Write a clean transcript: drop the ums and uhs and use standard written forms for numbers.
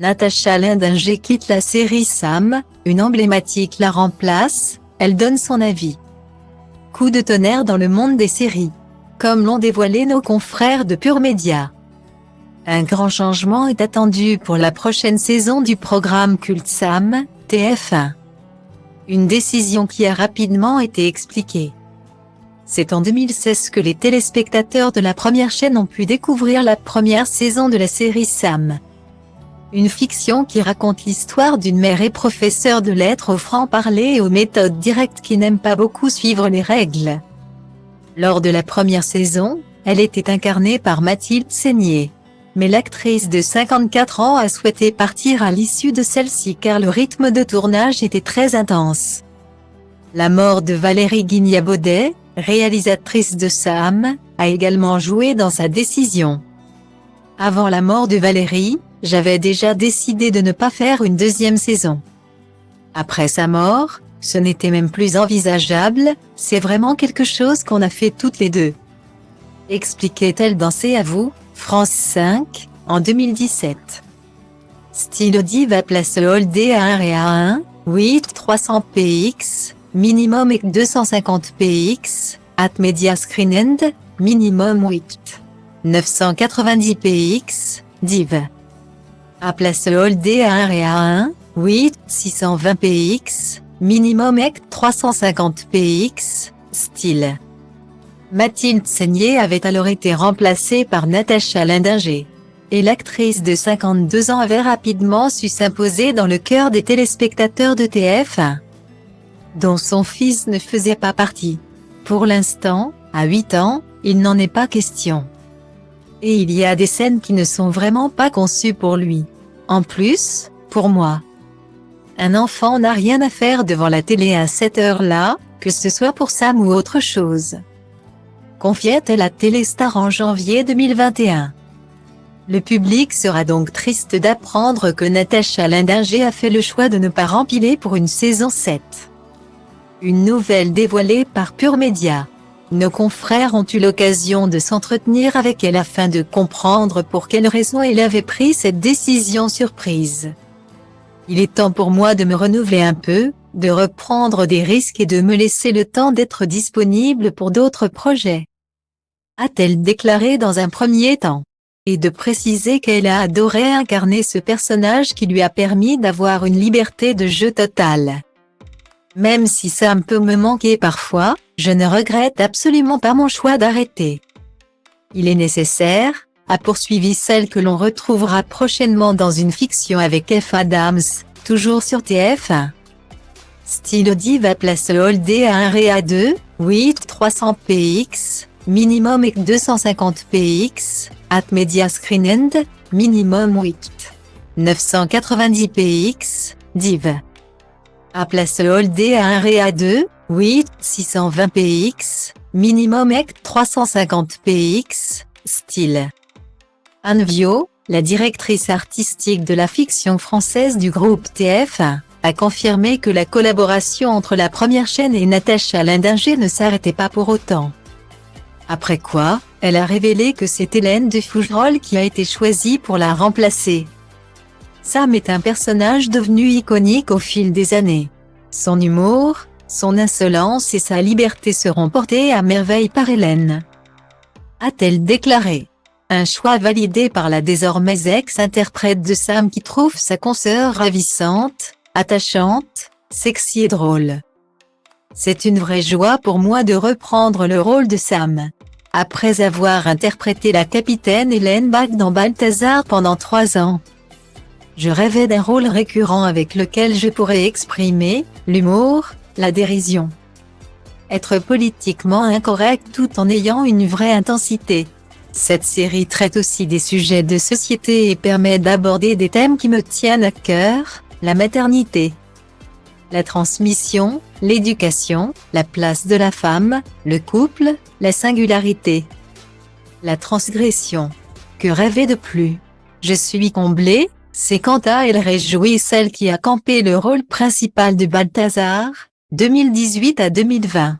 Natacha Lindinger quitte la série Sam, une emblématique la remplace, elle donne son avis. Coup de tonnerre dans le monde des séries. Comme l'ont dévoilé nos confrères de Pure Média. Un grand changement est attendu pour la prochaine saison du programme culte Sam, TF1. Une décision qui a rapidement été expliquée. C'est en 2016 que les téléspectateurs de la première chaîne ont pu découvrir la première saison de la série Sam. Une fiction qui raconte l'histoire d'une mère et professeure de lettres au franc-parler et aux méthodes directes qui n'aiment pas beaucoup suivre les règles. Lors de la première saison, elle était incarnée par Mathilde Seigner. Mais l'actrice de 54 ans a souhaité partir à l'issue de celle-ci car le rythme de tournage était très intense. La mort de Valérie Guignabaudet, réalisatrice de Sam, a également joué dans sa décision. Avant la mort de Valérie, j'avais déjà décidé de ne pas faire une deuxième saison. Après sa mort, ce n'était même plus envisageable, c'est vraiment quelque chose qu'on a fait toutes les deux. Expliquait-elle dans C'est à vous, France 5, en 2017. Style Diva place Holdé à 1 et à 1, 8 300 px, minimum et 250 px, at media screen end, minimum 8. 990 px, div. À place Holdé à 1 et à 1, 8 620 px, minimum et 350 px, style. Mathilde Seigner avait alors été remplacée par Natacha Lindinger. Et l'actrice de 52 ans avait rapidement su s'imposer dans le cœur des téléspectateurs de TF1, dont son fils ne faisait pas partie. Pour l'instant, à 8 ans, il n'en est pas question. Et il y a des scènes qui ne sont vraiment pas conçues pour lui. En plus, pour moi. Un enfant n'a rien à faire devant la télé à cette heure-là, que ce soit pour Sam ou autre chose. Confiait-elle à Téléstar en janvier 2021. Le public sera donc triste d'apprendre que Natacha Lindinger a fait le choix de ne pas rempiler pour une saison 7. Une nouvelle dévoilée par Pure Média. Nos confrères ont eu l'occasion de s'entretenir avec elle afin de comprendre pour quelles raisons elle avait pris cette décision surprise. Il est temps pour moi de me renouveler un peu, de reprendre des risques et de me laisser le temps d'être disponible pour d'autres projets. A-t-elle déclaré dans un premier temps. Et de préciser qu'elle a adoré incarner ce personnage qui lui a permis d'avoir une liberté de jeu totale. Même si ça peut me manquer parfois, je ne regrette absolument pas mon choix d'arrêter. Il est nécessaire, a poursuivi celle que l'on retrouvera prochainement dans une fiction avec F. Adams, toujours sur TF1. Style Diva place Holdé à 1 et à 2, 8 300 px, minimum et 250 px, at media screen end, minimum 8. 990 px, div. À place Holdé à 1 et à 2, 8 620 px, minimum et 350 px, style. Anne Viau, la directrice artistique de la fiction française du groupe TF1, a confirmé que la collaboration entre la première chaîne et Natacha Lindinger ne s'arrêtait pas pour autant. Après quoi, elle a révélé que c'est Hélène de Fougerolles qui a été choisie pour la remplacer. Sam est un personnage devenu iconique au fil des années. Son humour, son insolence et sa liberté seront portés à merveille par Hélène. A-t-elle déclaré. Un choix validé par la désormais ex-interprète de Sam qui trouve sa consoeur ravissante, attachante, sexy et drôle. C'est une vraie joie pour moi de reprendre le rôle de Sam. Après avoir interprété la capitaine Hélène Bach dans Balthazar pendant 3 ans. Je rêvais d'un rôle récurrent avec lequel je pourrais exprimer l'humour, la dérision. Être politiquement incorrect tout en ayant une vraie intensité. Cette série traite aussi des sujets de société et permet d'aborder des thèmes qui me tiennent à cœur, la maternité, la transmission, l'éducation, la place de la femme, le couple, la singularité, la transgression. Que rêver de plus? Je suis comblée, c'est quant à elle réjouit celle qui a campé le rôle principal de Balthazar, 2018 à 2020.